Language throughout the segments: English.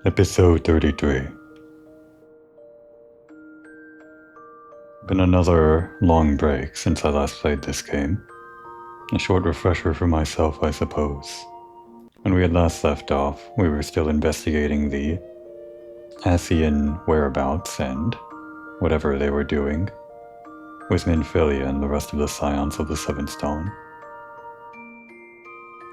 Episode 33. Been another long break since I last played this game. A short refresher for myself, I suppose. When we had last left off, we were still investigating the Asian whereabouts and whatever they were doing with Minfilia and the rest of the Scions of the Seventh Stone.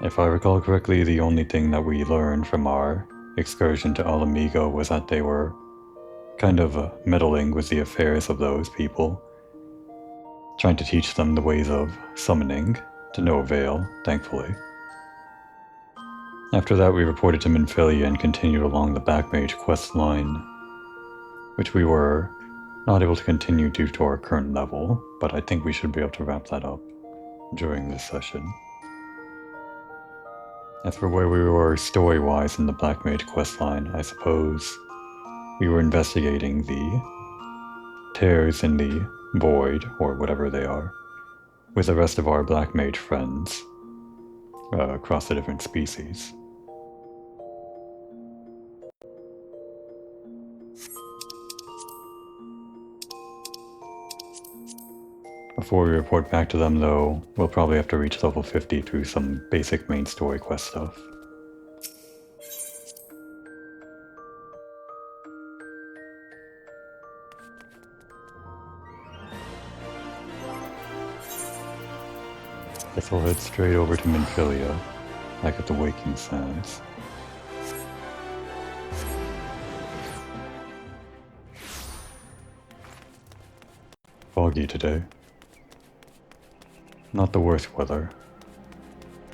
If I recall correctly, the only thing that we learned from our excursion to Alamigo was that they were kind of meddling with the affairs of those people, trying to teach them the ways of summoning, to no avail, thankfully. After that, we reported to Minfilia and continued along the Black Mage quest line, which we were not able to continue due to our current level, but I think we should be able to wrap that up during this session. As for where we were story-wise in the Black Mage questline, I suppose we were investigating the tears in the void, or whatever they are, with the rest of our Black Mage friends across the different species. Before we report back to them, though, we'll probably have to reach level 50 through some basic main story quest stuff. Guess I'll head straight over to Minfilia, back at the Waking Sands. Foggy today. Not the worst weather.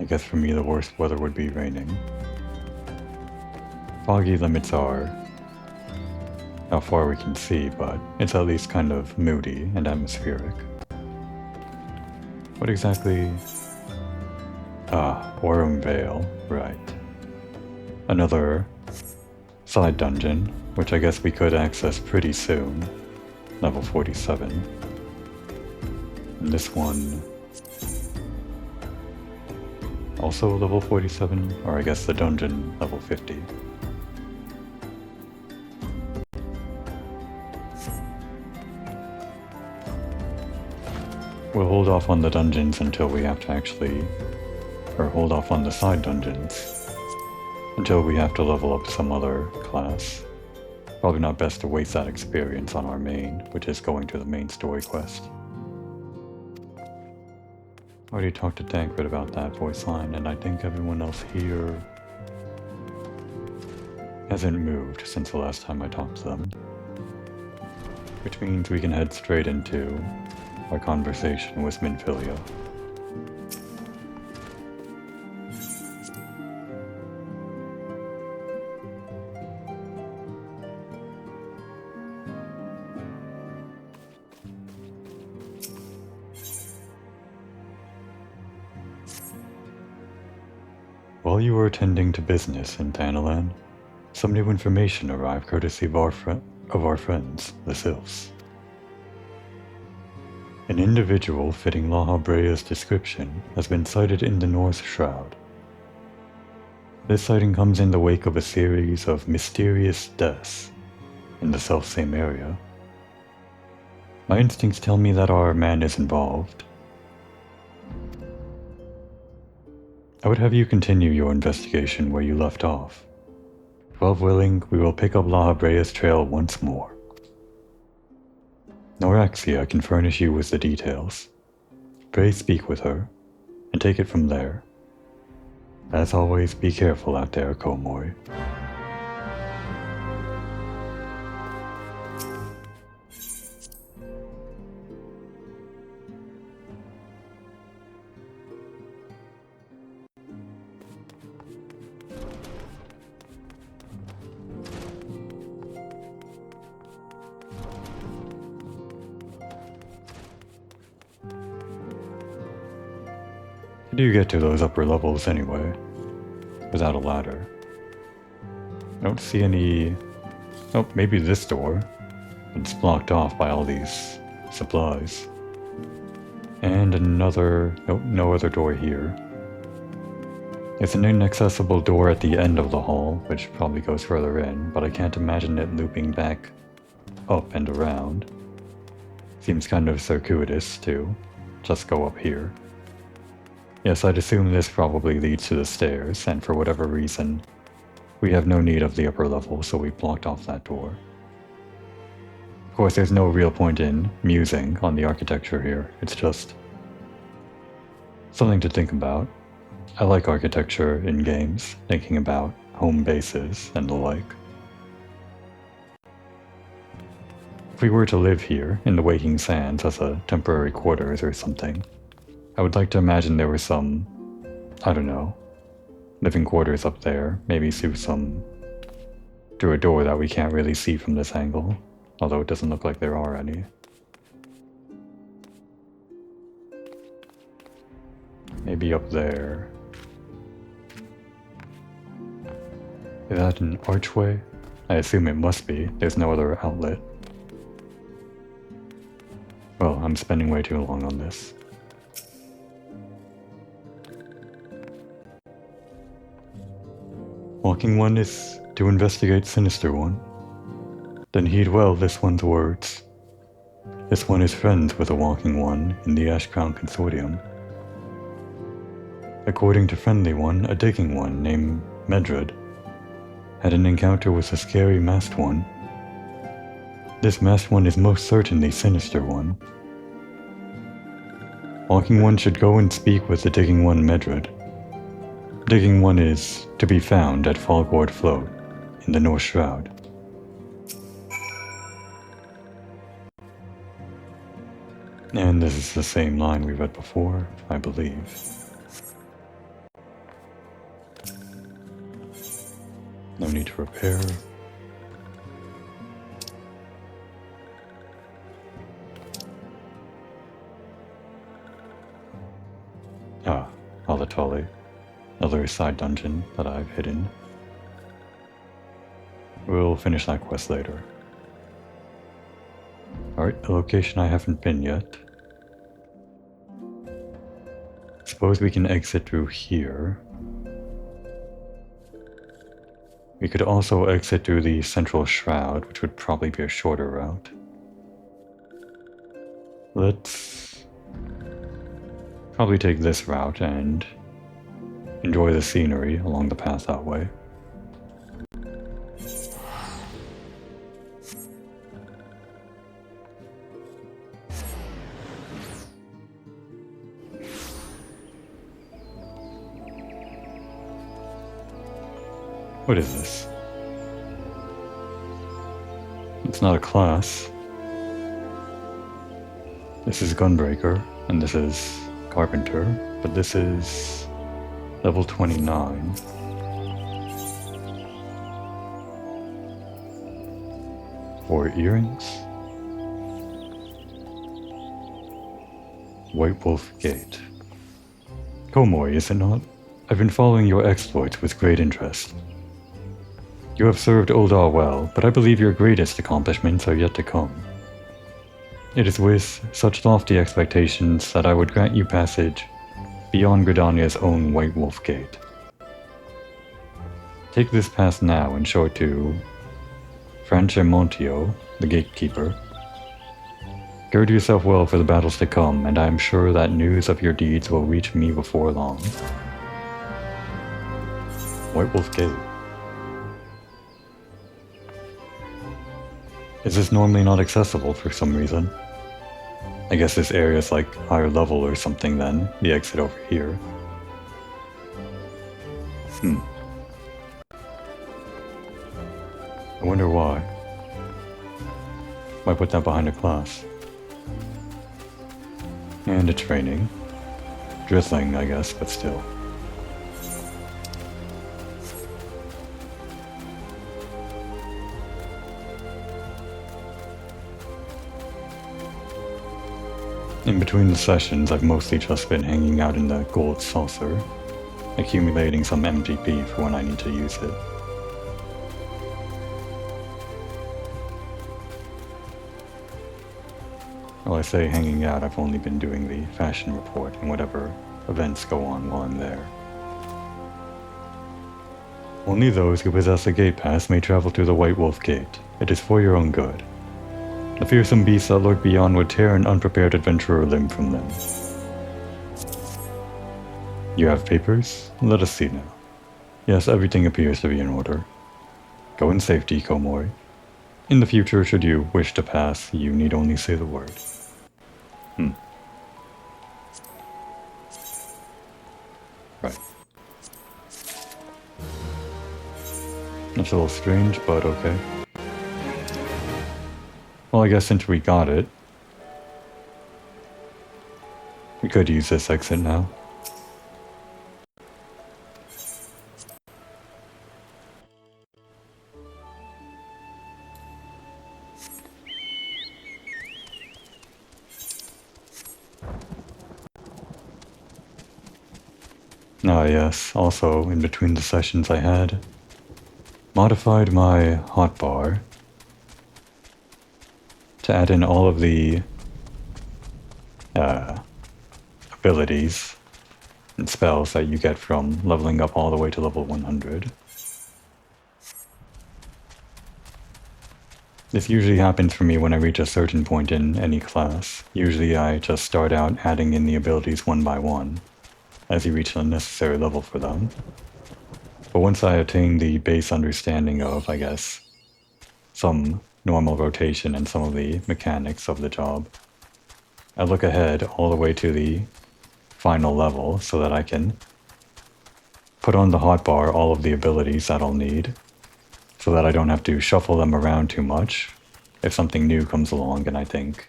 I guess for me the worst weather would be raining. Foggy limits are how far we can see, but it's at least kind of moody and atmospheric. What exactly? Aurum Vale, right. Another side dungeon, which I guess we could access pretty soon. Level 47. And this one also level 47, or I guess the dungeon level 50. We'll hold off on the dungeons until we have to or hold off on the side dungeons until we have to level up some other class. Probably not best to waste that experience on our main, which is going to the main story quest. Already talked to Tancred about that voice line, and I think everyone else here hasn't moved since the last time I talked to them. Which means we can head straight into our conversation with Minfilia. While you were attending to business in Thanalan, some new information arrived courtesy of our friends, the Sylphs. An individual fitting La Habrea's description has been sighted in the North Shroud. This sighting comes in the wake of a series of mysterious deaths in the selfsame area. My instincts tell me that our man is involved. I would have you continue your investigation where you left off. 12 willing, we will pick up La Habrea's trail once more. Noraxia can furnish you with the details. Pray speak with her, and take it from there. As always, be careful out there, Komoi. How do you get to those upper levels anyway, without a ladder? I don't see any... Oh, maybe this door. It's blocked off by all these supplies. And another... Nope, no other door here. There's an inaccessible door at the end of the hall, which probably goes further in, but I can't imagine it looping back up and around. Seems kind of circuitous to just go up here. Yes, I'd assume this probably leads to the stairs, and for whatever reason, we have no need of the upper level, so we blocked off that door. Of course, there's no real point in musing on the architecture here. It's just something to think about. I like architecture in games, thinking about home bases and the like. If we were to live here, in the Waking Sands, as a temporary quarters or something, I would like to imagine there were some, I don't know, living quarters up there, maybe through a door that we can't really see from this angle, although it doesn't look like there are any. Maybe up there. Is that an archway? I assume it must be. There's no other outlet. Well, I'm spending way too long on this. Walking One is to investigate Sinister One. Then heed well this one's words. This one is friends with a Walking One in the Ash Crown Consortium. According to Friendly One, a Digging One named Medred had an encounter with a scary Masked One. This Masked One is most certainly Sinister One. Walking One should go and speak with the Digging One Medred. Digging One is to be found at Falgord Float in the North Shroud. And this is the same line we read before, I believe. No need to repair. Ah, Alatali. Another side dungeon that I've hidden. We'll finish that quest later. Alright, a location I haven't been yet. Suppose we can exit through here. We could also exit through the central shroud, which would probably be a shorter route. Let's probably take this route and enjoy the scenery along the path that way. What is this? It's not a class. This is Gunbreaker, and this is Carpenter, but this is level 29. Four earrings. White Wolf Gate. Komoi, is it not? I've been following your exploits with great interest. You have served Uldar well, but I believe your greatest accomplishments are yet to come. It is with such lofty expectations that I would grant you passage beyond Gridania's own White Wolf Gate. Take this path now and show it to Franchemontio, the gatekeeper. Gird yourself well for the battles to come, and I am sure that news of your deeds will reach me before long. White Wolf Gate. Is this normally not accessible for some reason? I guess this area is like higher level or something than the exit over here. I wonder why. Why put that behind a class? And it's raining. Drizzling, I guess, but still. In between the sessions, I've mostly just been hanging out in the gold saucer, accumulating some MGP for when I need to use it. While I say hanging out, I've only been doing the fashion report and whatever events go on while I'm there. Only those who possess a gate pass may travel through the White Wolf Gate. It is for your own good. The fearsome beasts that lurk beyond would tear an unprepared adventurer limb from them. You have papers? Let us see now. Yes, everything appears to be in order. Go in safety, Komori. In the future, should you wish to pass, you need only say the word. Right. That's a little strange, but okay. Well, I guess since we got it, we could use this exit now. Ah yes, also in between the sessions I had modified my hotbar to add in all of the abilities and spells that you get from leveling up all the way to level 100. This usually happens for me when I reach a certain point in any class. Usually I just start out adding in the abilities one by one, as you reach the necessary level for them. But once I attain the base understanding of, I guess, some normal rotation and some of the mechanics of the job, I look ahead all the way to the final level so that I can put on the hotbar all of the abilities that I'll need, so that I don't have to shuffle them around too much if something new comes along and I think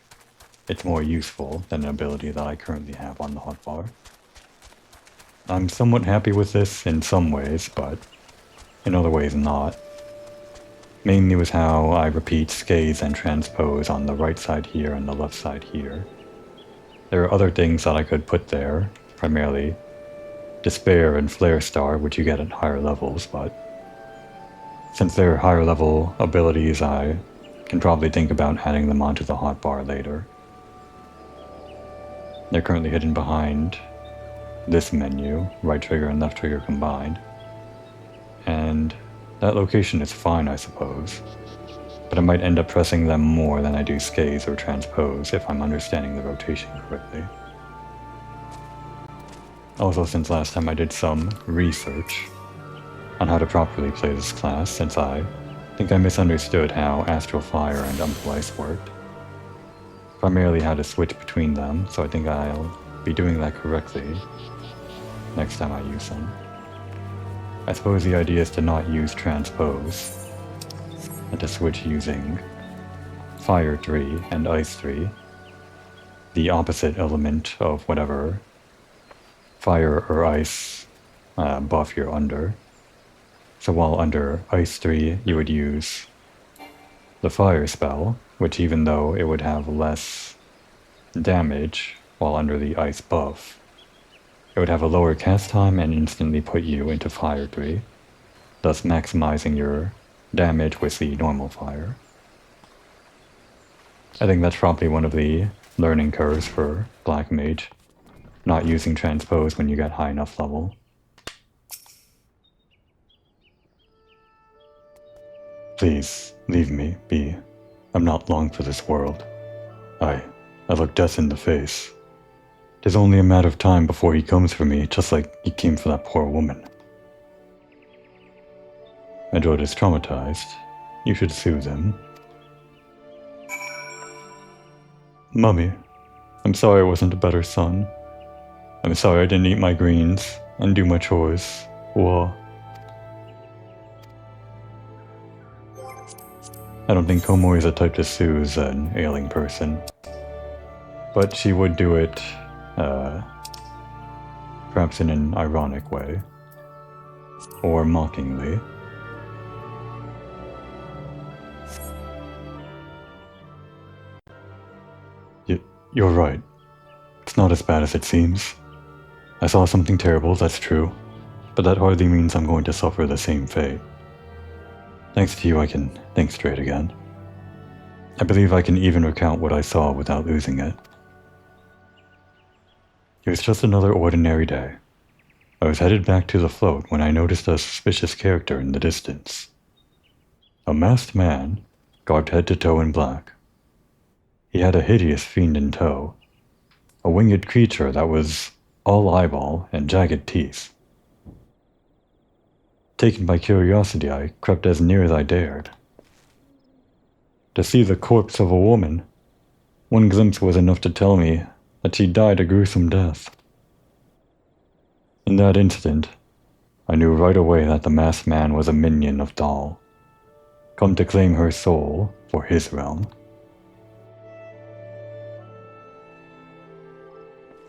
it's more useful than an ability that I currently have on the hotbar. I'm somewhat happy with this in some ways, but in other ways not. Mainly with how I repeat scathe and transpose on the right side here and the left side here. There are other things that I could put there, primarily Despair and Flare Star, which you get at higher levels, but since they're higher level abilities, I can probably think about adding them onto the hotbar later. They're currently hidden behind this menu, right trigger and left trigger combined, and that location is fine, I suppose, but I might end up pressing them more than I do scathe or transpose if I'm understanding the rotation correctly. Also, since last time I did some research on how to properly play this class, since I think I misunderstood how Astral Fire and Umbrel Ice worked, primarily how to switch between them, so I think I'll be doing that correctly next time I use them. I suppose the idea is to not use transpose, and to switch using Fire 3 and Ice 3, the opposite element of whatever fire or ice buff you're under. So while under Ice 3 you would use the fire spell, which even though it would have less damage while under the ice buff, it would have a lower cast time and instantly put you into Fire 3, thus maximizing your damage with the normal fire. I think that's probably one of the learning curves for Black Mage, not using transpose when you get high enough level. Please, leave me be. I'm not long for this world. I look death in the face. 'Tis only a matter of time before he comes for me, just like he came for that poor woman. Edward is traumatized. You should soothe him. Mummy, I'm sorry I wasn't a better son. I'm sorry I didn't eat my greens and do my chores. Whoa. I don't think Komori is the type to soothe an ailing person. But she would do it, perhaps in an ironic way. Or mockingly. You're right. It's not as bad as it seems. I saw something terrible, that's true, but that hardly means I'm going to suffer the same fate. Thanks to you, I can think straight again. I believe I can even recount what I saw without losing it. It was just another ordinary day. I was headed back to the float when I noticed a suspicious character in the distance. A masked man, garbed head to toe in black. He had a hideous fiend in tow, a winged creature that was all eyeball and jagged teeth. Taken by curiosity, I crept as near as I dared. To see the corpse of a woman, one glimpse was enough to tell me that she died a gruesome death. In that instant, I knew right away that the masked man was a minion of Dahl, come to claim her soul for his realm.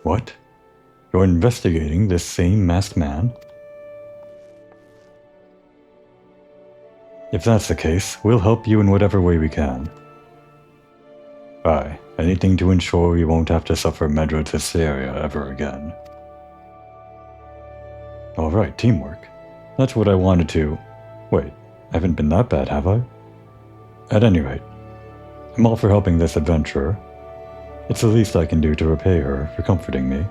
What? You're investigating this same masked man? If that's the case, we'll help you in whatever way we can. Aye, anything to ensure you won't have to suffer Medrod's hysteria ever again. Alright, teamwork. That's what I wanted to... Wait, I haven't been that bad, have I? At any rate, I'm all for helping this adventurer. It's the least I can do to repay her for comforting me.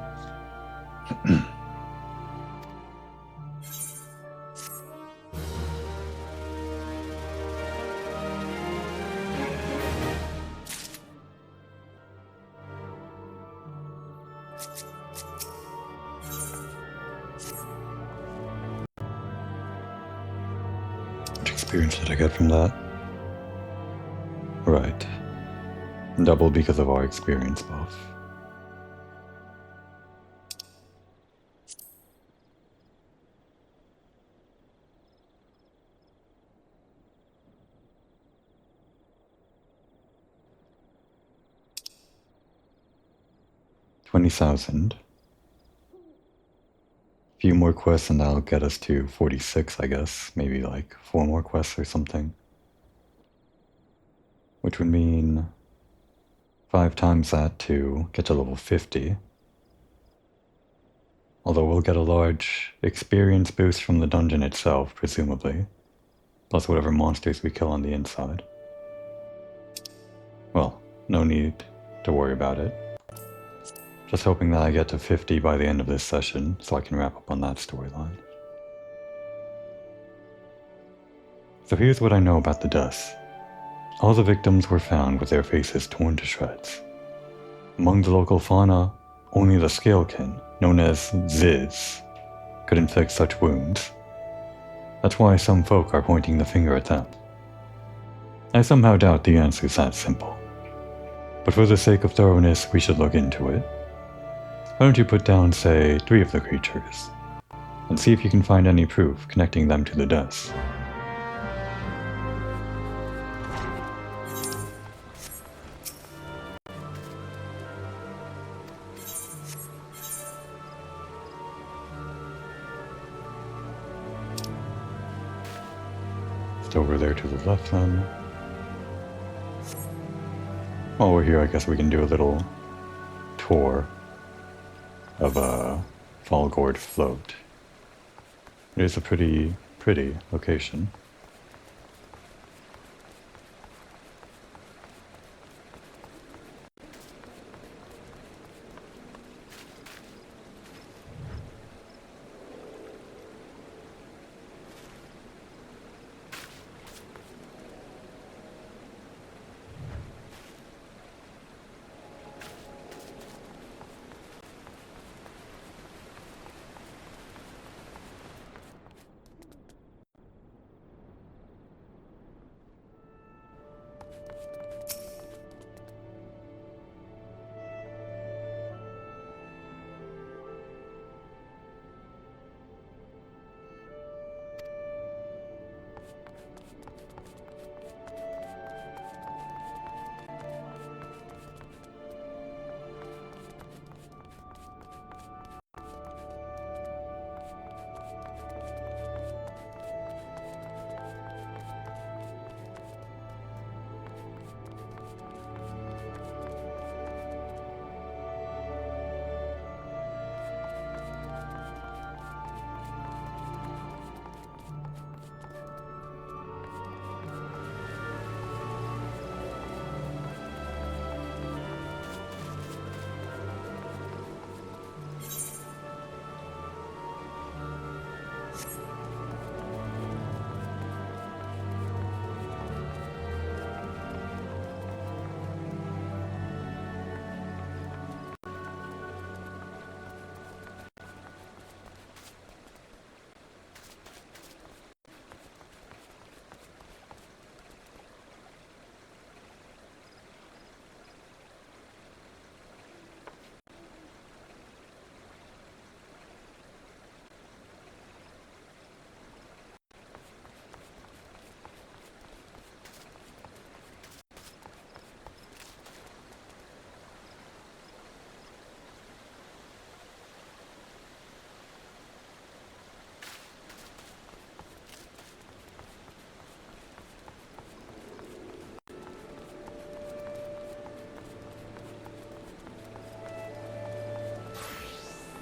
What experience did I get from that? Right. Double because of our experience buff. $20,000. Few more quests and that'll get us to 46, I guess. Maybe like 4 more quests or something. Which would mean 5 times that to get to level 50. Although we'll get a large experience boost from the dungeon itself, presumably. Plus whatever monsters we kill on the inside. Well, no need to worry about it. Just hoping that I get to 50 by the end of this session, so I can wrap up on that storyline. So here's what I know about the deaths. All the victims were found with their faces torn to shreds. Among the local fauna, only the scalekin, known as Ziz, could inflict such wounds. That's why some folk are pointing the finger at them. I somehow doubt the answer's that simple. But for the sake of thoroughness, we should look into it. Why don't you put down, say, 3 of the creatures, and see if you can find any proof connecting them to the deaths. Just over there to the left then. While we're here, I guess we can do a little tour of a Fallgourd float. It is a pretty location.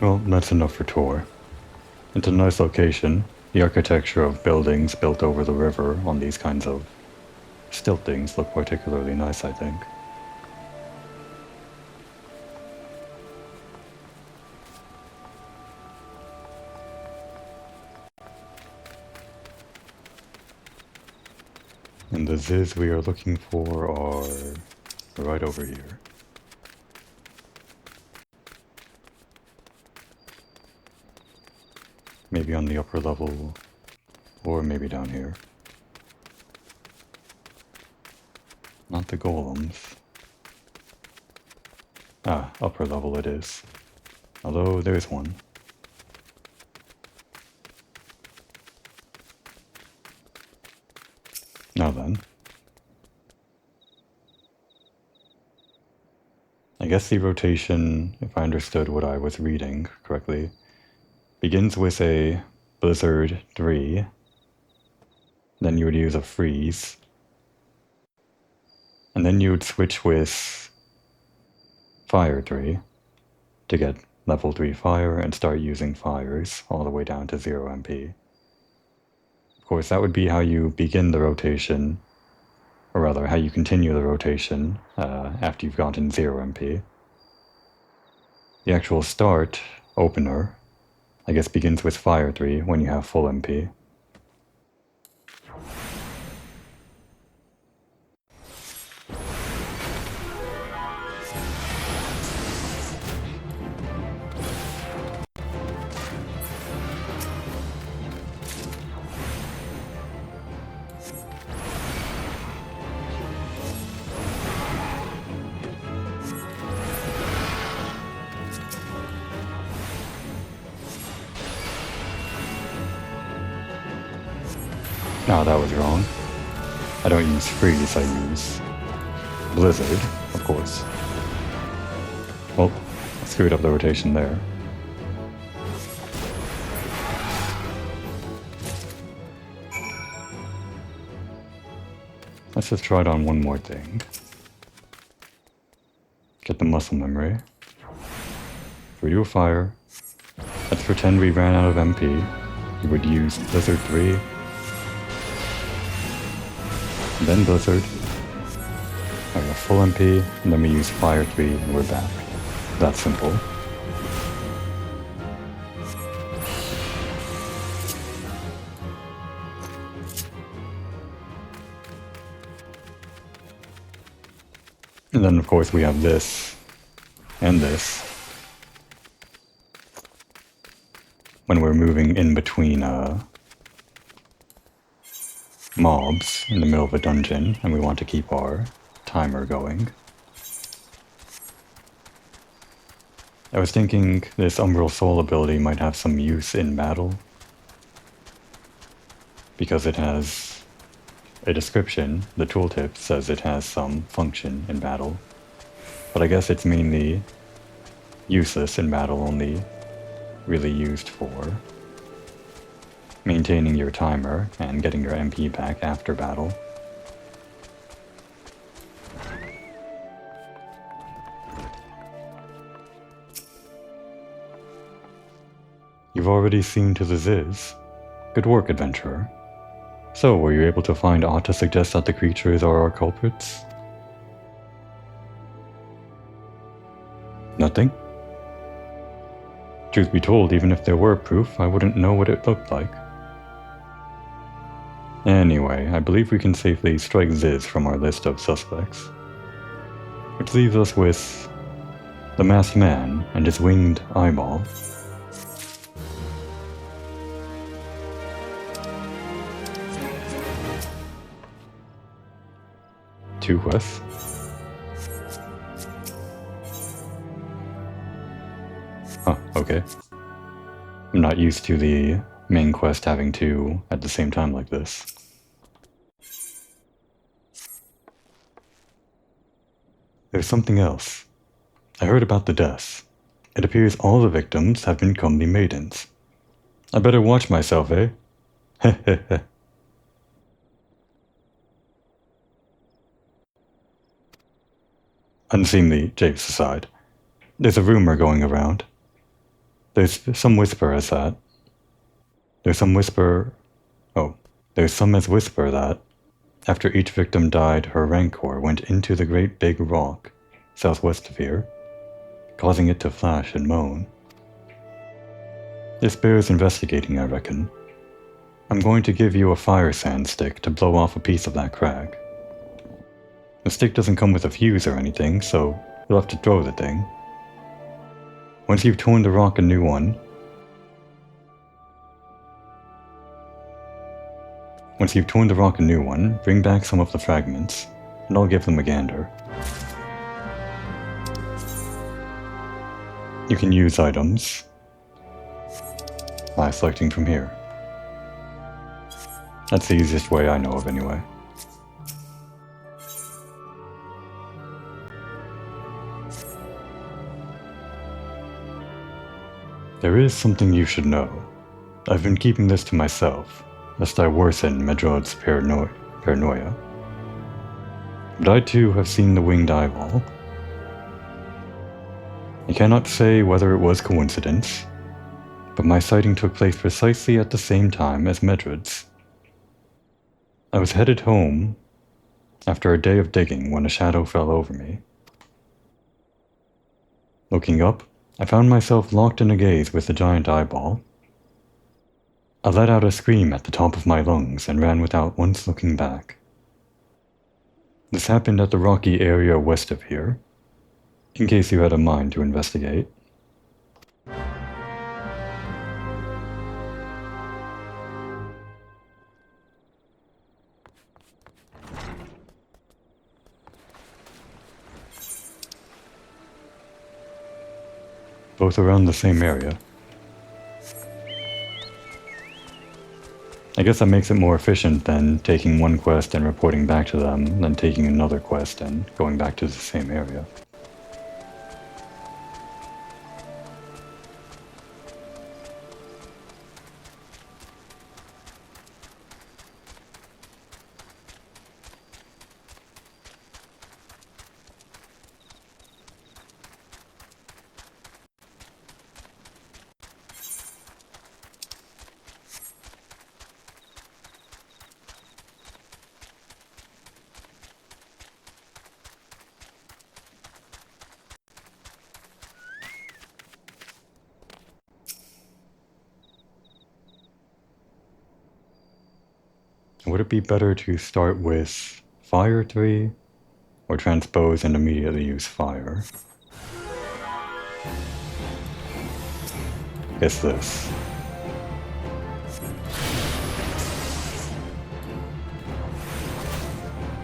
Well, that's enough for tour. It's a nice location. The architecture of buildings built over the river on these kinds of stilt things look particularly nice, I think. And the Ziz we are looking for are right over here. Maybe on the upper level, or maybe down here. Not the golems. Ah, upper level it is. Although there's one. Now then. I guess the rotation, if I understood what I was reading correctly, begins with a Blizzard 3, then you would use a Freeze, and then you would switch with Fire 3 to get level 3 Fire and start using Fires all the way down to 0 MP. Of course, that would be how you begin the rotation, or rather, how you continue the rotation after you've gotten 0 MP. The actual start, opener, I guess begins with Fire 3 when you have full MP. No, that was wrong. I don't use Freeze, I use Blizzard, of course. Well, I screwed up the rotation there. Let's just try it on one more thing. Get the muscle memory. We do a fire. Let's pretend we ran out of MP. You would use Blizzard 3. Then Blizzard. I got full MP, and then we use Fire 3, and we're back. That's simple. And then of course we have this, and this. When we're moving in between mobs in the middle of a dungeon, and we want to keep our timer going. I was thinking this Umbral Soul ability might have some use in battle, because it has a description. The tooltip says it has some function in battle, but I guess it's mainly useless in battle, only really used for maintaining your timer and getting your MP back after battle. You've already seen to the Ziz. Good work, adventurer. So, were you able to find aught to suggest that the creatures are our culprits? Nothing? Truth be told, even if there were proof, I wouldn't know what it looked like. Anyway, I believe we can safely strike Ziz from our list of suspects. Which leaves us with the masked man and his winged eyeball. Two quests. Huh, okay. I'm not used to the main quest having two at the same time like this. There's something else. I heard about the deaths. It appears all the victims have been comely maidens. I better watch myself, eh? Heh. Unseemly japes aside, there's a rumor going around. There's some whisper as that. There's some whisper... Oh, there's some as whisper that, after each victim died, her rancor went into the great big rock, southwest of here, causing it to flash and moan. This bears investigating, I reckon. I'm going to give you a fire sand stick to blow off a piece of that crag. The stick doesn't come with a fuse or anything, so you'll have to throw the thing. Once you've torn the rock a new one, bring back some of the fragments, and I'll give them a gander. You can use items by selecting from here. That's the easiest way I know of anyway. There is something you should know. I've been keeping this to myself, lest I worsen Medrod's paranoia. But I too have seen the winged eyeball. I cannot say whether it was coincidence, but my sighting took place precisely at the same time as Medrod's. I was headed home after a day of digging when a shadow fell over me. Looking up, I found myself locked in a gaze with the giant eyeball. I let out a scream at the top of my lungs and ran without once looking back. This happened at the rocky area west of here, in case you had a mind to investigate. Both around the same area. I guess that makes it more efficient than taking one quest and reporting back to them, than taking another quest and going back to the same area. Would it be better to start with fire 3, or transpose and immediately use fire? Guess this.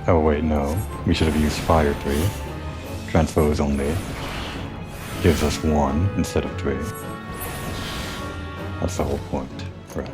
Oh wait, no. We should have used fire 3. Transpose only gives us 1 instead of 3. That's the whole point. Right.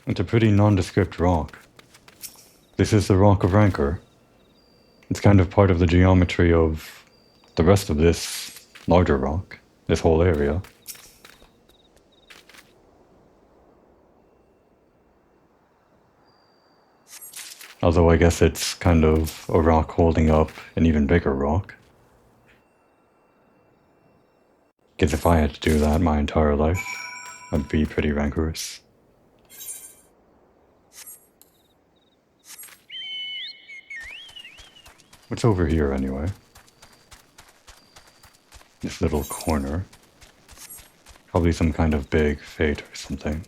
It's a pretty nondescript rock. This is the Rock of Rancor. It's kind of part of the geometry of the rest of this larger rock, this whole area. Although I guess it's kind of a rock holding up an even bigger rock. Because if I had to do that my entire life, I'd be pretty rancorous. What's over here anyway? This little corner. Probably some kind of big fate or something.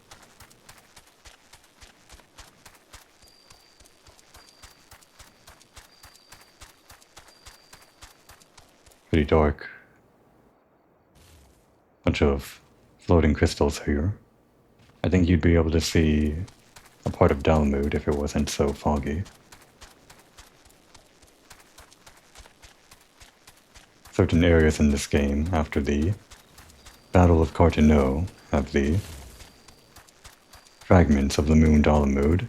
Pretty dark. Bunch of floating crystals here. I think you'd be able to see a part of Dalmud if it wasn't so foggy. Certain areas in this game, after the Battle of Carteneau, have the fragments of the moon Dalmud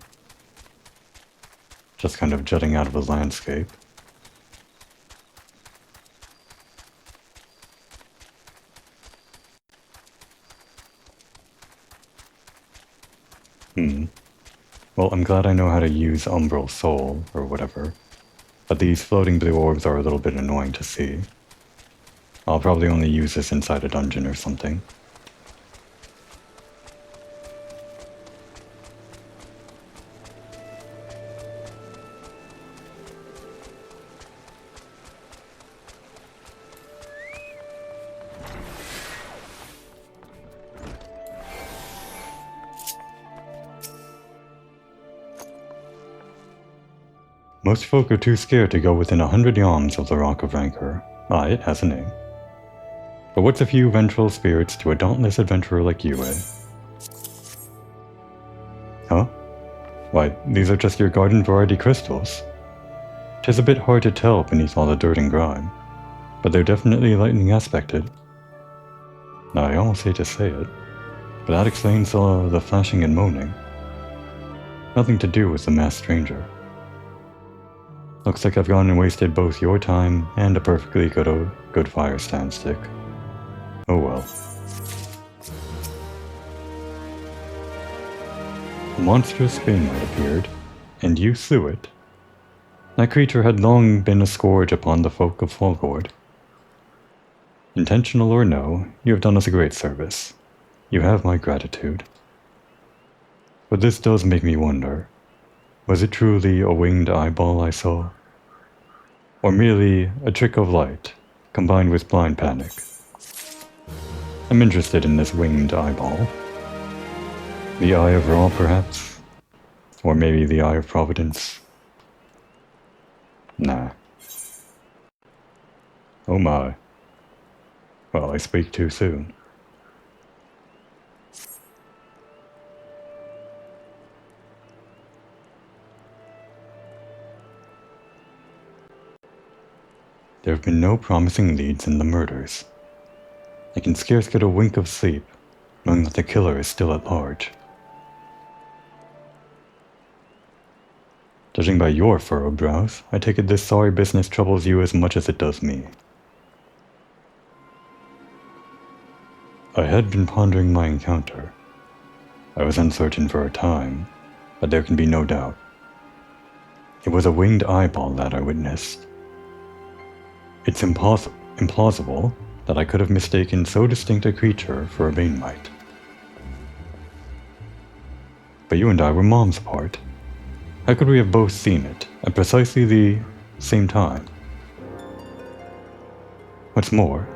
just kind of jutting out of the landscape. Well, I'm glad I know how to use Umbral Soul, or whatever, but these floating blue orbs are a little bit annoying to see. I'll probably only use this inside a dungeon or something. Most folk are too scared to go within 100 yalms of the Rock of Rancor. Ah, it has a name. But what's a few vengeful spirits to a dauntless adventurer like you, eh? Huh? Why, these are just your garden variety crystals. 'Tis a bit hard to tell beneath all the dirt and grime, but they're definitely lightning aspected. I almost hate to say it, but that explains the flashing and moaning. Nothing to do with the masked stranger. Looks like I've gone and wasted both your time and a perfectly good fire stand stick. Oh well. A monstrous Banemite appeared, and you slew it. That creature had long been a scourge upon the folk of Folgord. Intentional or no, you have done us a great service. You have my gratitude. But this does make me wonder. Was it truly a winged eyeball I saw? Or merely a trick of light, combined with blind panic? I'm interested in this winged eyeball. The Eye of Ra, perhaps? Or maybe the Eye of Providence? Nah. Oh my. Well, I speak too soon. There have been no promising leads in the murders. I can scarce get a wink of sleep, knowing that the killer is still at large. Judging by your furrowed brows, I take it this sorry business troubles you as much as it does me. I had been pondering my encounter. I was uncertain for a time, but there can be no doubt. It was a winged eyeball that I witnessed. It's implausible that I could have mistaken so distinct a creature for a Banemite. But you and I were moms apart. How could we have both seen it at precisely the same time? What's more,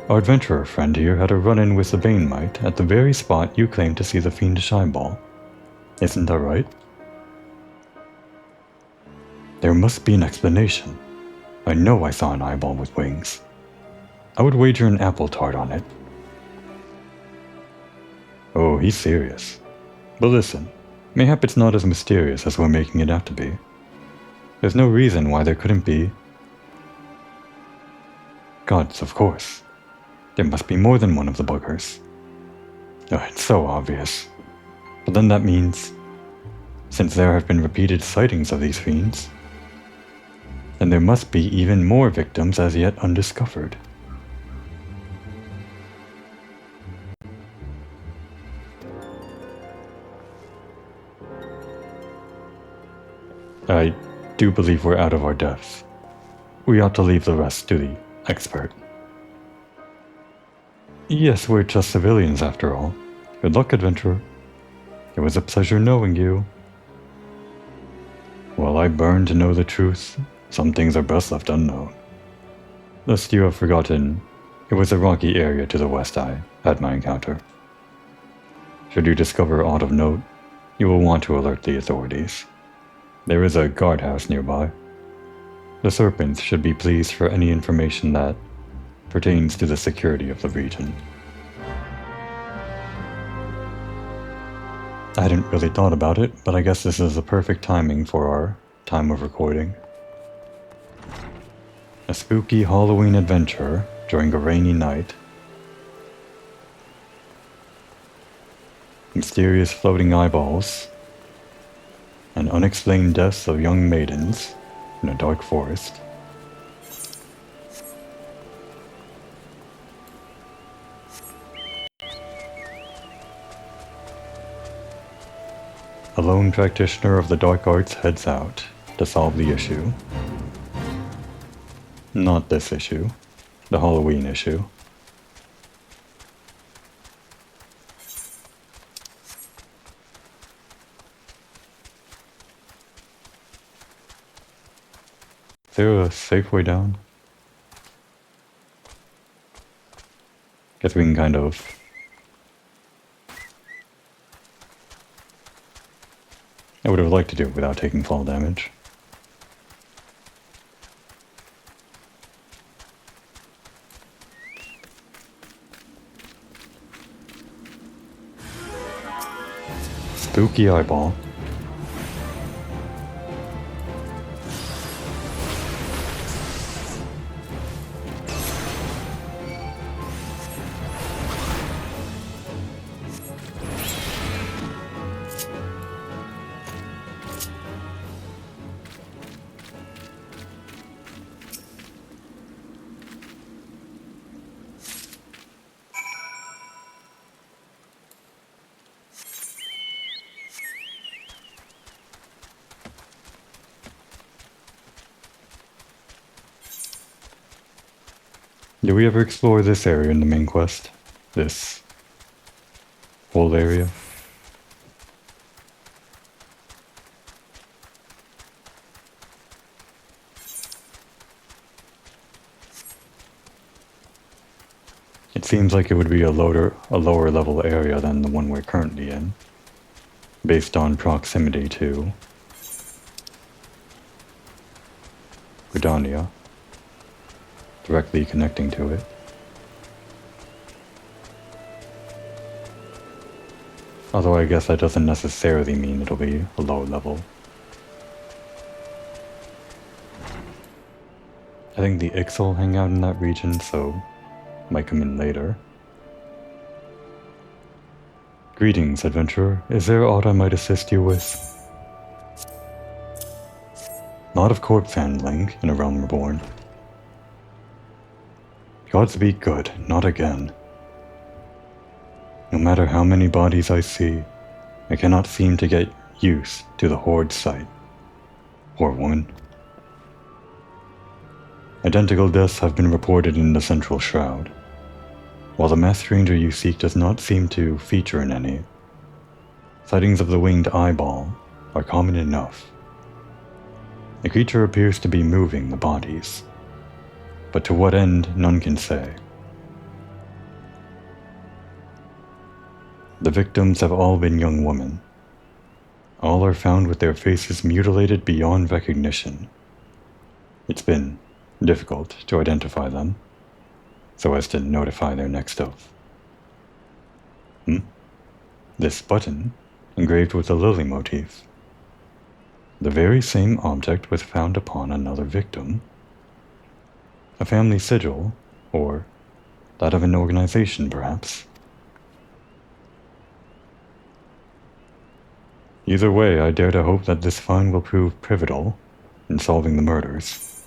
our adventurer friend here had a run-in with the Banemite at the very spot you claimed to see the fiendish eyeball. Isn't that right? There must be an explanation. I know I saw an eyeball with wings. I would wager an apple tart on it. Oh, he's serious. But listen, mayhap it's not as mysterious as we're making it out to be. There's no reason why there couldn't be. Gods, of course. There must be more than one of the buggers. Oh, it's so obvious. But then that means, since there have been repeated sightings of these fiends, then there must be even more victims as yet undiscovered. I do believe we're out of our depth. We ought to leave the rest to the expert. Yes, we're just civilians after all. Good luck, adventurer. It was a pleasure knowing you. While I burn to know the truth, some things are best left unknown. Lest you have forgotten, it was a rocky area to the west I had my encounter. Should you discover aught of note, you will want to alert the authorities. There is a guardhouse nearby. The serpents should be pleased for any information that pertains to the security of the region. I hadn't really thought about it, but I guess this is the perfect timing for our time of recording. A spooky Halloween adventure during a rainy night. Mysterious floating eyeballs. And unexplained deaths of young maidens in a dark forest. A lone practitioner of the dark arts heads out to solve the issue. Not this issue, the Halloween issue. Is there a safe way down? Guess we can kind of... I would have liked to do it without taking fall damage. Spooky eyeball. Did we ever explore this area in the main quest? This whole area? It seems like it would be a lower level area than the one we're currently in, based on proximity to Gridania. Directly connecting to it. Although I guess that doesn't necessarily mean it'll be a low level. I think the Ixal hang out in that region, so might come in later. Greetings, adventurer. Is there aught I might assist you with? Lot of corpse handling in a realm reborn. Gods be good, not again. No matter how many bodies I see, I cannot seem to get used to the horde sight. Poor woman. Identical deaths have been reported in the central shroud. While the masked stranger you seek does not seem to feature in any, sightings of the winged eyeball are common enough. The creature appears to be moving the bodies, but to what end none can say. The victims have all been young women. All are found with their faces mutilated beyond recognition. It's been difficult to identify them, so as to notify their next of. This button, engraved with a lily motif. The very same object was found upon another victim. A family sigil, or that of an organization, perhaps. Either way, I dare to hope that this find will prove pivotal in solving the murders.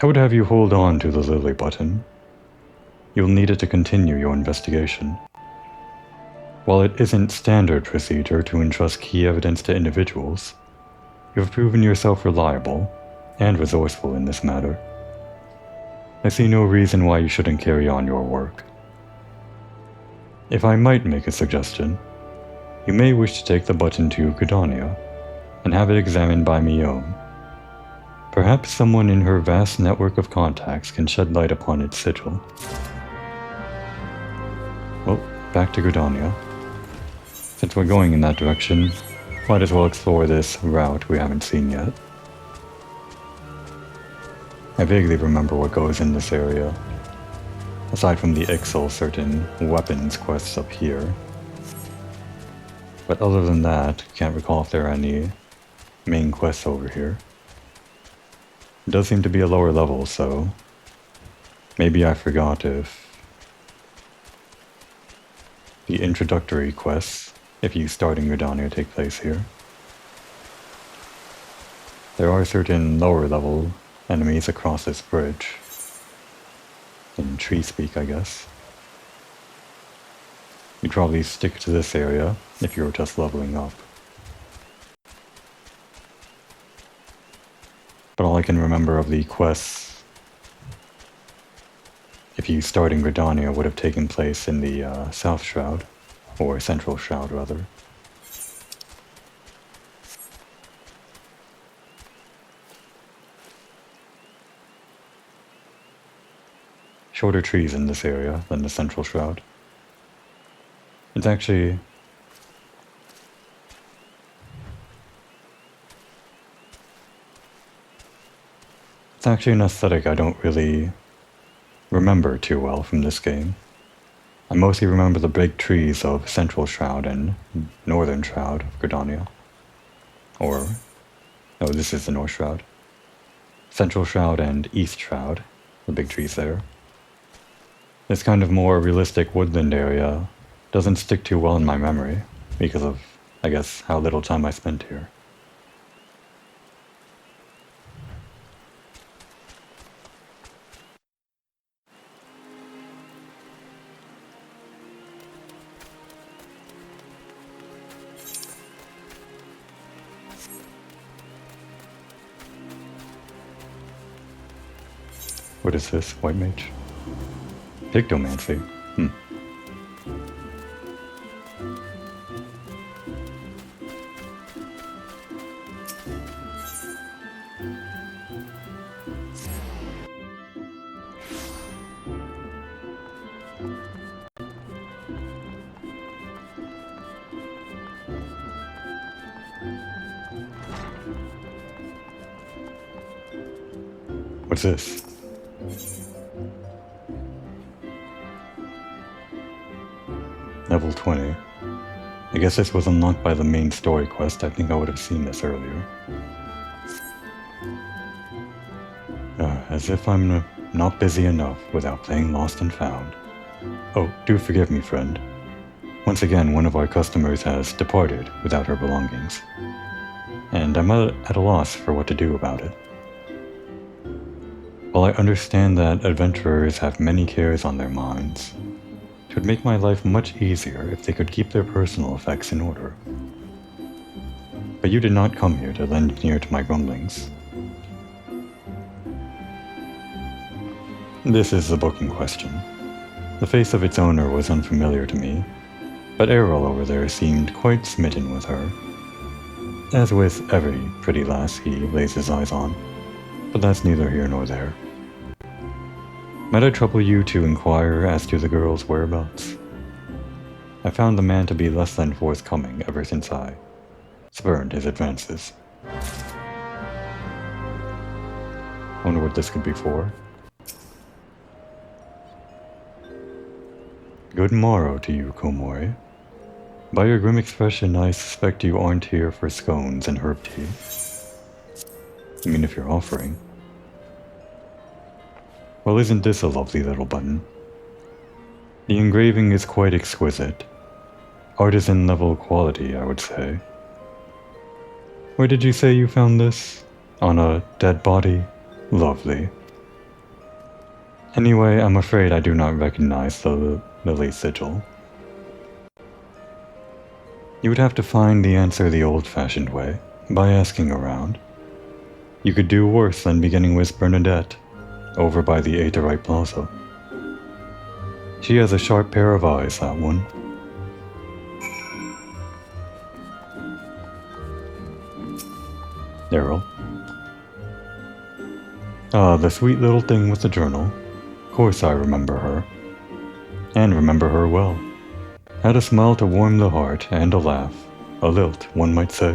I would have you hold on to the lily button. You'll need it to continue your investigation. While it isn't standard procedure to entrust key evidence to individuals, you have proven yourself reliable and resourceful in this matter. I see no reason why you shouldn't carry on your work. If I might make a suggestion, you may wish to take the button to Gridania and have it examined by Mione. Perhaps someone in her vast network of contacts can shed light upon its sigil. Well, back to Gridania. Since we're going in that direction, might as well explore this route we haven't seen yet. I vaguely remember what goes in this area, aside from the Ixal certain weapons quests up here. But other than that, can't recall if there are any main quests over here. It does seem to be a lower level, so maybe I forgot if the introductory quests, if you start in Gridania, take place here. There are certain lower level enemies across this bridge. In tree speak, I guess. You'd probably stick to this area if you were just leveling up. But all I can remember of the quests, if you start in Gridania, would have taken place in the South Shroud, or Central Shroud rather. Shorter trees in this area than the Central Shroud. It's actually an aesthetic I don't really remember too well from this game. I mostly remember the big trees of Central Shroud and Northern Shroud of Gridania. Or, no, this is the North Shroud. Central Shroud and East Shroud, the big trees there. This kind of more realistic woodland area doesn't stick too well in my memory, because of, I guess, how little time I spent here. What is this, White Mage? Pictomancy. What's this? Level 20. I guess this was unlocked by the main story quest. I think I would have seen this earlier. As if I'm not busy enough without playing Lost and Found. Oh, do forgive me, friend. Once again, one of our customers has departed without her belongings, and I'm at a loss for what to do about it. While I understand that adventurers have many cares on their minds, it would make my life much easier if they could keep their personal effects in order. But you did not come here to lend ear to my grumblings. This is the book in question. The face of its owner was unfamiliar to me, but Errol over there seemed quite smitten with her. As with every pretty lass he lays his eyes on, but that's neither here nor there. Might I trouble you to inquire as to the girl's whereabouts? I found the man to be less than forthcoming ever since I spurned his advances. Wonder what this could be for. Good morrow to you, Komori. By your grim expression, I suspect you aren't here for scones and herb tea. I mean, if you're offering. Well, isn't this a lovely little button? The engraving is quite exquisite. Artisan level quality, I would say. Where did you say you found this? On a dead body? Lovely. Anyway, I'm afraid I do not recognize the lily sigil. You would have to find the answer the old-fashioned way, by asking around. You could do worse than beginning with Bernadette, over by the Aetheryte Plaza. She has a sharp pair of eyes, that one. Errol. Ah, the sweet little thing with the journal. Of course I remember her. And remember her well. had a smile to warm the heart and a laugh, a lilt, one might say,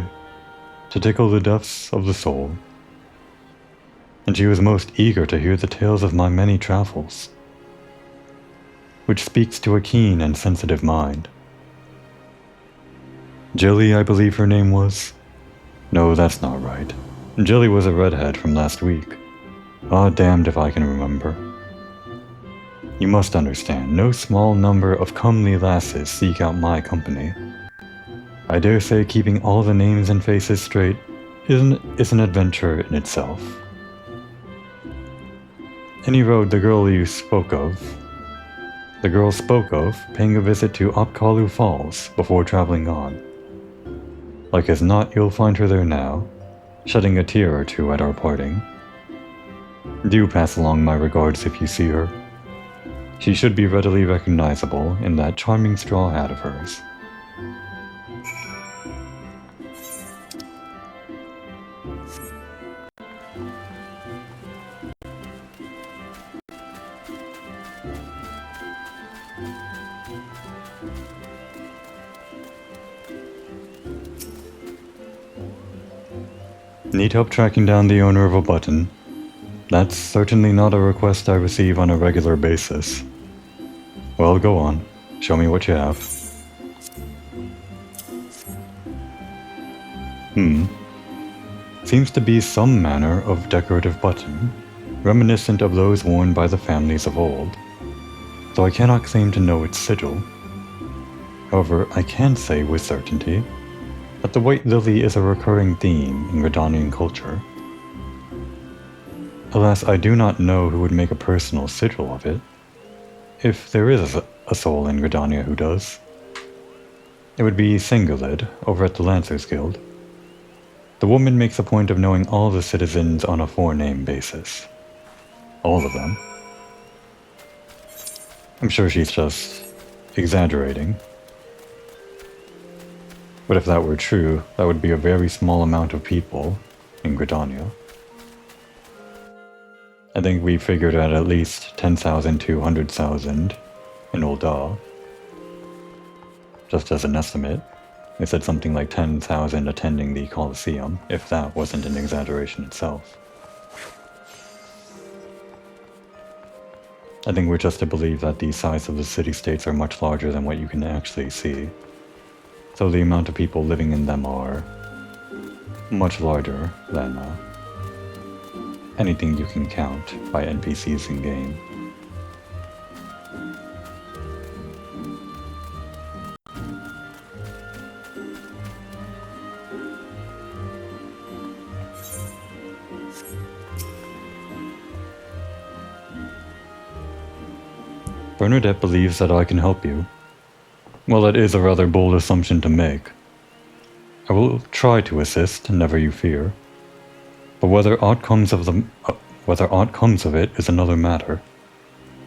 to tickle the depths of the soul. And she was most eager to hear the tales of my many travels, which speaks to a keen and sensitive mind. Jilly, I believe her name was? No, that's not right. Jilly was a redhead from last week. Ah, damned if I can remember. You must understand, no small number of comely lasses seek out my company. I dare say keeping all the names and faces straight is an adventure in itself. Any road the girl spoke of, paying a visit to Opkalu Falls before traveling on. Like as not, you'll find her there now, shedding a tear or two at our parting. Do pass along my regards if you see her. She should be readily recognizable in that charming straw hat of hers. Need help tracking down the owner of a button? That's certainly not a request I receive on a regular basis. Well, go on. Show me what you have. Seems to be some manner of decorative button, reminiscent of those worn by the families of old, though I cannot claim to know its sigil. However, I can say with certainty that the white lily is a recurring theme in Gridanian culture. Alas, I do not know who would make a personal sigil of it, if there is a soul in Gridania who does. It would be Singolid, over at the Lancers Guild. The woman makes a point of knowing all the citizens on a forename basis. All of them. I'm sure she's just exaggerating. But if that were true, that would be a very small amount of people in Gridania. I think we figured at least 10,000 to 100,000 in Ul'dah. Just as an estimate. They said something like 10,000 attending the Colosseum, if that wasn't an exaggeration itself. I think we're just to believe that the size of the city-states are much larger than what you can actually see. So the amount of people living in them are much larger than anything you can count by NPCs in-game. Bernadette believes that I can help you. Well, it is a rather bold assumption to make. I will try to assist, never you fear. But whether aught comes of it is another matter.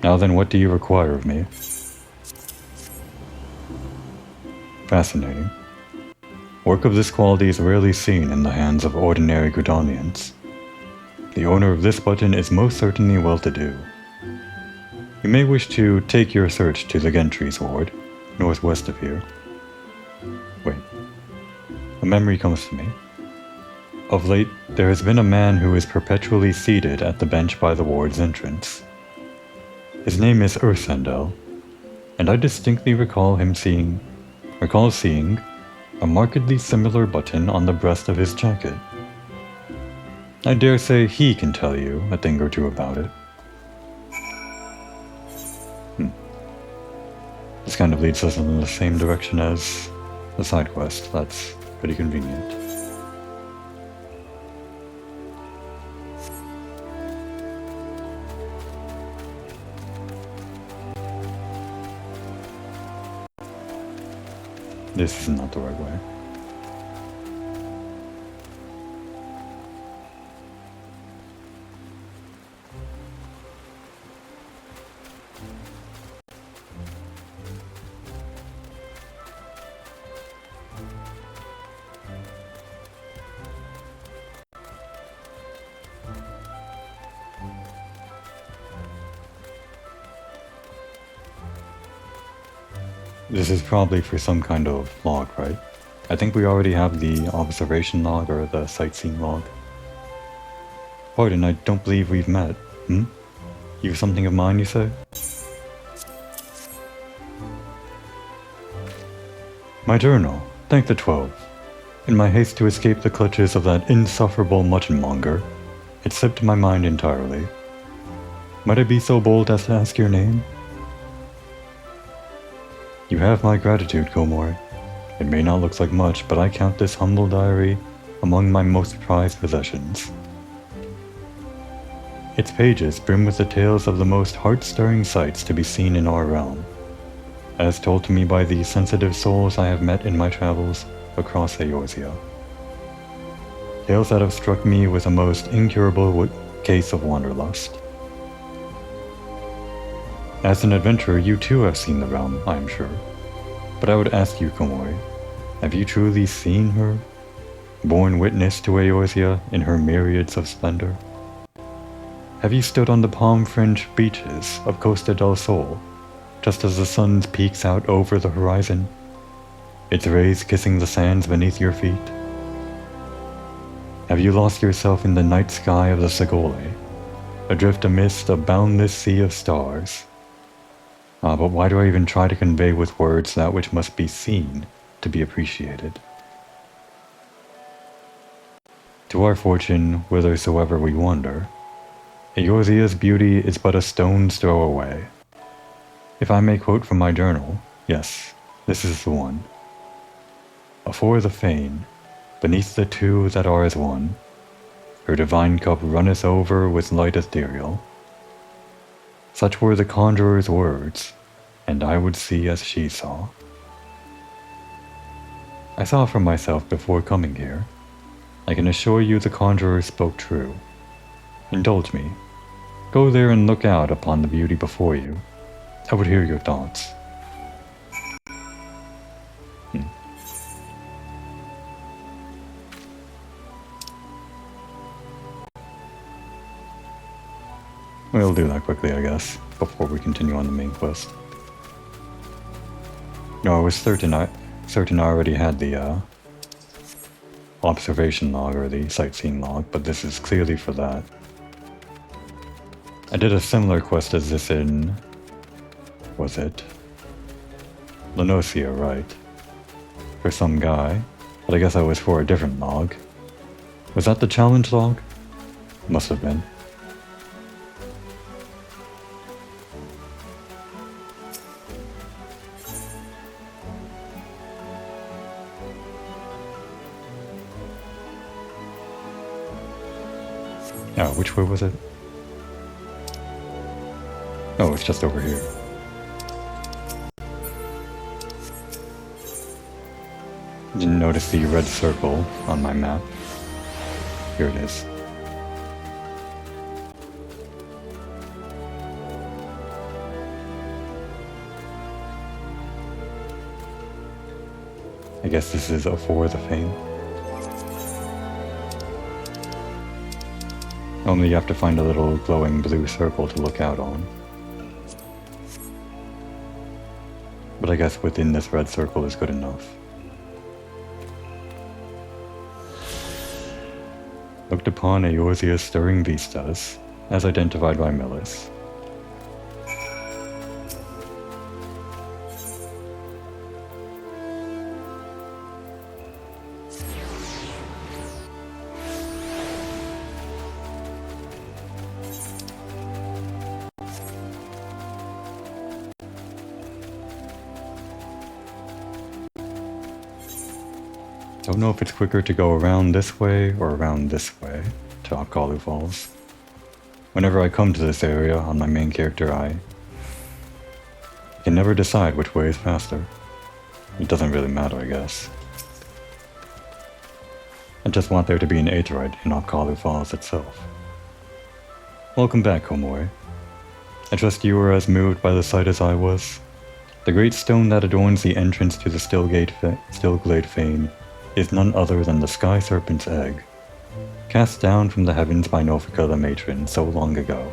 Now then, what do you require of me? Fascinating. Work of this quality is rarely seen in the hands of ordinary Gridanians. The owner of this button is most certainly well-to-do. You may wish to take your search to the Gentry's ward, northwest of here. Wait. A memory comes to me. Of late, there has been a man who is perpetually seated at the bench by the ward's entrance. His name is Ursendel, and I distinctly recall seeing a markedly similar button on the breast of his jacket. I dare say he can tell you a thing or two about it. This kind of leads us in the same direction as the side quest. That's pretty convenient. This is not the right way. This is probably for some kind of log, right? I think we already have the observation log or the sightseeing log. Pardon, I don't believe we've met. You have something of mine, you say? My journal. Thank the 12. In my haste to escape the clutches of that insufferable muttonmonger, it slipped my mind entirely. Might I be so bold as to ask your name? You have my gratitude, Komori. It may not look like much, but I count this humble diary among my most prized possessions. Its pages brim with the tales of the most heart-stirring sights to be seen in our realm, as told to me by the sensitive souls I have met in my travels across Eorzea. Tales that have struck me with a most incurable case of wanderlust. As an adventurer, you too have seen the realm, I am sure. But I would ask you, Komori, have you truly seen her? Borne witness to Eorzea in her myriads of splendor? Have you stood on the palm-fringed beaches of Costa del Sol, just as the sun peeks out over the horizon, its rays kissing the sands beneath your feet? Have you lost yourself in the night sky of the Segole, adrift amidst a boundless sea of stars? But why do I even try to convey with words that which must be seen to be appreciated? To our fortune, whithersoever we wander, Eorzea's beauty is but a stone's throw away. If I may quote from my journal, yes, this is the one. Afore the fane, beneath the two that are as one, her divine cup runneth over with light ethereal. Such were the conjurer's words, and I would see as she saw. I saw for myself before coming here. I can assure you the conjurer spoke true. Indulge me. Go there and look out upon the beauty before you. I would hear your thoughts. We'll do that quickly, I guess, before we continue on the main quest. No, I was certain I already had the observation log or the sightseeing log, but this is clearly for that. I did a similar quest as this in... was it? Lenosia, right? For some guy, but I guess that was for a different log. Was that the challenge log? Must have been. Oh, which way was it? Oh, it's just over here. Didn't notice the red circle on my map. Here it is. I guess this is afore the fane. Only you have to find a little glowing blue circle to look out on. But I guess within this red circle is good enough. Looked upon Eorzea's stirring vistas, as identified by Millis. Don't know if it's quicker to go around this way or around this way to Akalu Falls. Whenever I come to this area on my main character, I can never decide which way is faster. It doesn't really matter, I guess. I just want there to be an Aetheryte in Akalu Falls itself. Welcome back, Komori. I trust you were as moved by the sight as I was. The great stone that adorns the entrance to the Stillglade Fane is none other than the Sky Serpent's egg, cast down from the heavens by Nofika the Matron so long ago.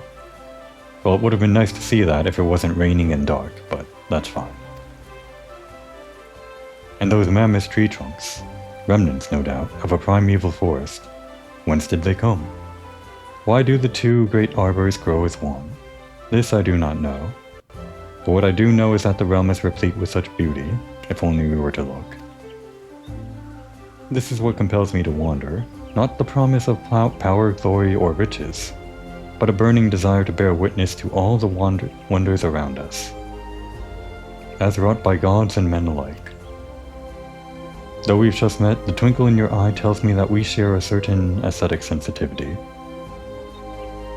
Well, it would have been nice to see that if it wasn't raining and dark, but that's fine. And those mammoth tree trunks, remnants no doubt, of a primeval forest, whence did they come? Why do the two great arbors grow as one? This I do not know. But what I do know is that the realm is replete with such beauty, if only we were to look. This is what compels me to wander, not the promise of power, glory, or riches, but a burning desire to bear witness to all the wonders around us, as wrought by gods and men alike. Though we've just met, the twinkle in your eye tells me that we share a certain aesthetic sensitivity.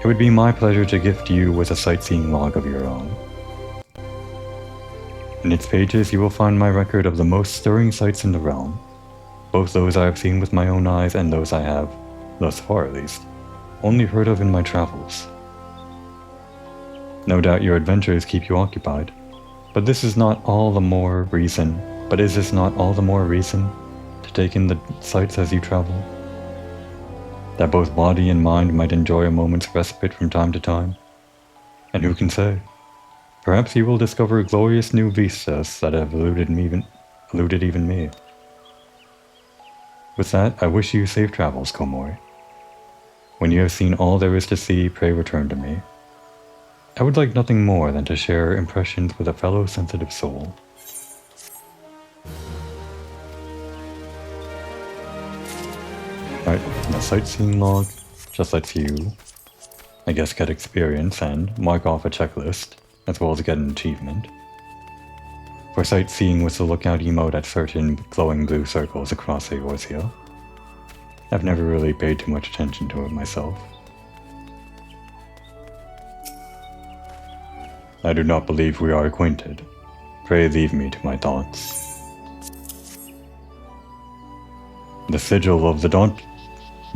It would be my pleasure to gift you with a sightseeing log of your own. In its pages you will find my record of the most stirring sights in the realm, both those I have seen with my own eyes and those I have, thus far at least, only heard of in my travels. No doubt your adventures keep you occupied, but is this not all the more reason to take in the sights as you travel? That both body and mind might enjoy a moment's respite from time to time? And who can say? Perhaps you will discover glorious new vistas that have eluded even me. With that, I wish you safe travels, Komori. When you have seen all there is to see, pray return to me. I would like nothing more than to share impressions with a fellow sensitive soul. Alright, the sightseeing log just lets you, I guess, get experience and mark off a checklist, as well as get an achievement. For sightseeing with the lookout emote at certain glowing blue circles across Eorzea. I've never really paid too much attention to it myself. I do not believe we are acquainted. Pray leave me to my thoughts. The sigil of the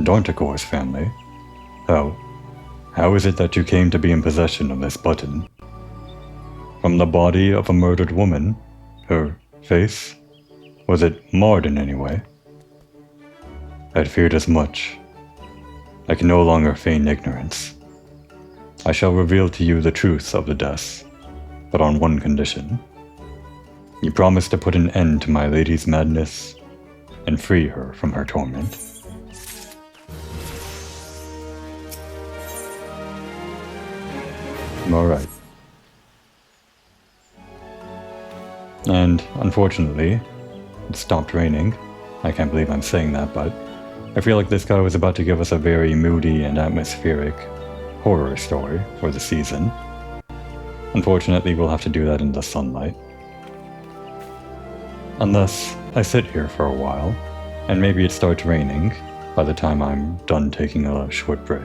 Daunticore's family? How is it that you came to be in possession of this button? From the body of a murdered woman? Her face? Was it marred in any way? I'd feared as much. I can no longer feign ignorance. I shall reveal to you the truth of the deaths, but on one condition. You promise to put an end to my lady's madness and free her from her torment. Alright. And unfortunately, it stopped raining. I can't believe I'm saying that, but I feel like this guy was about to give us a very moody and atmospheric horror story for the season. Unfortunately, we'll have to do that in the sunlight. Unless I sit here for a while, and maybe it starts raining by the time I'm done taking a short break.